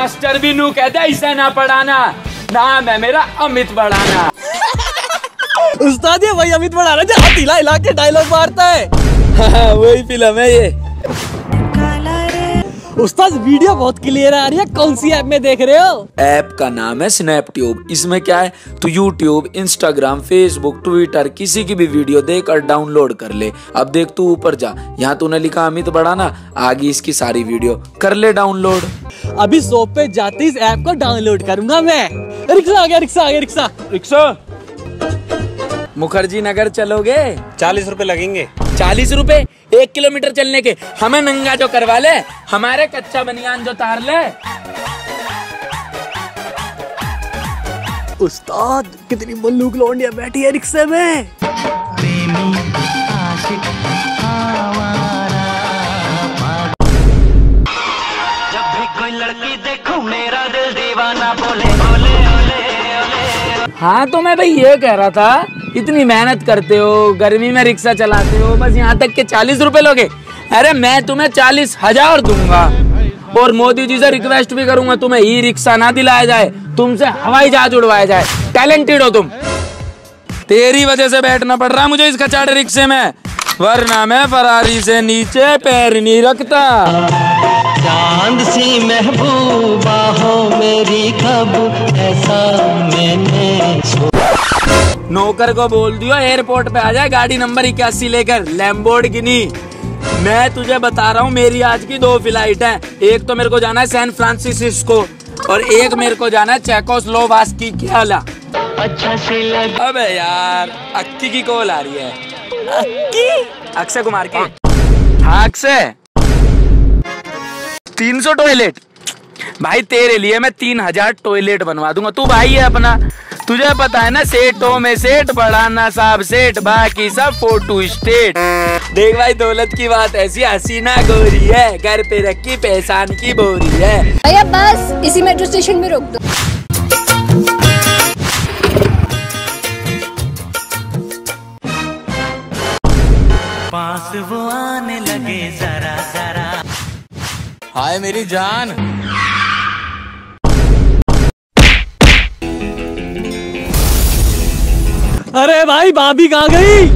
Master भी नू कहते इसे ना पढ़ाना, नाम है मेरा अमित बढ़ाना। उस्ताद ये वही अमित बढ़ाना जो हाथ हिला हिला के डायलॉग मारता है। हाँ वही फिल्म है ये। उस्ताद वीडियो बहुत क्लियर आ रही है, कौन सी ऐप में देख रहे हो? ऐप का नाम है स्नैपट्यूब। इसमें क्या है, तू यूट्यूब, इंस्टाग्राम, फेसबुक, ट्विटर किसी की भी वीडियो देख और डाउनलोड कर ले। अब देख तू ऊपर जा, यहाँ तूने लिखा अमित बढ़ाना, आगे इसकी सारी वीडियो कर ले डाउनलोड। अभी शॉप पे जाते इस ऐप को डाउनलोड करूंगा मैं। रिक्शा आ गया, रिक्शा आ गया, रिक्शा रिक्शा। मुखर्जी नगर चलोगे? 40 रुपए लगेंगे। 40 रुपए 1 किलोमीटर चलने के? हमें नंगा जो करवा ले, हमारे कच्चा बनियान जो तार ले। उस्ताद कितनी मल्लूक लौंडिया बैठी है रिक्शे में। जब भी कोई लड़की देखूं मेरा दिल दीवाना बोले बोले ओले ओले। हाँ तो मैं भाई ये कह रहा था, इतनी मेहनत करते हो, गर्मी में रिक्शा चलाते हो, बस यहाँ तक के 40 रुपए लोगे? अरे मैं तुम्हें 40,000 दूंगा और मोदी जी से रिक्वेस्ट भी करूंगा तुम्हें ई रिक्शा ना दिलाया जाए, तुमसे हवाई जहाज उड़वाया जाए। टैलेंटेड हो तुम। तेरी वजह से बैठना पड़ रहा है मुझे इस कचाड़े रिक्शे में, वरना मैं फरारी से नीचे पैर नहीं रखता। चांद सी महबूबा हो मेरी कब ऐसा मैंने। नौकर को बोल दियो एयरपोर्ट पे आ जाए गाड़ी नंबर 81 लेकर, लैम्बोर्गिनी। मैं तुझे बता रहा हूँ मेरी आज की 2 फ्लाइट हैं। एक तो मेरे को जाना है सैन फ्रांसिस्को और एक मेरे को जाना है चेकोस्लोवाकी की। अच्छा से लग। अबे यार अक्की की कॉल आ रही है। अक्की? अक्षय कुमार की। हाँ अक्षय। 300 टॉयलेट भाई तेरे लिए मैं 3000 टॉयलेट बनवा दूंगा। तू भाई है अपना, तुझे पता है ना, सेठों में सेठ बढ़ाना साहब सेठ, बाकी सब फोटो स्टेट। देख भाई दौलत की बात ऐसी हसीना गोरी है, घर पे रखी पहचान की बोरी है। भैया बस इसी मेट्रो स्टेशन में रोक दो। पास वो आने लगे जरा जरा। हाय मेरी जान। अरे भाई भाभी कहाँ गई?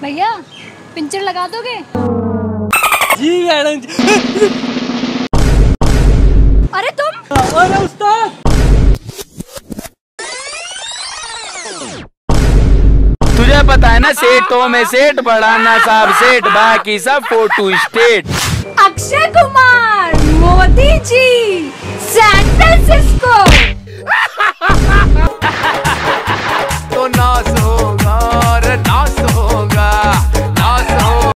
भैया पिंचर लगा दोगे? जी मैडम जी। अरे तुम? अरे उस्ताद। तुझे पता है ना, सेठों में सेठ बढ़ाना साहब सेठ, बाकी सब photo state. Akshay Kumar, Modi ji, San Francisco.